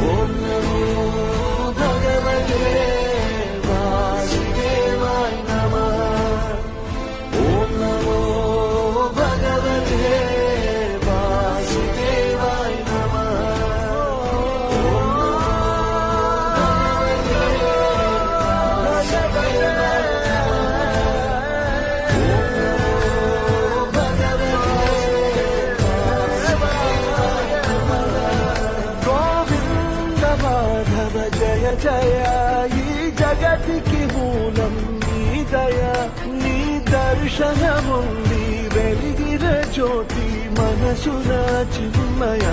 ఓం నమో భగవతే వాసుదేవాయ నమః. ఓం నమో భగవతే వాసుదేవాయ నమః. జయ జయ ఈ జగతికి మూలం నీ దయ, నీ దర్శనముంది వెలిగిన జ్యోతి మనసున చిన్మయ.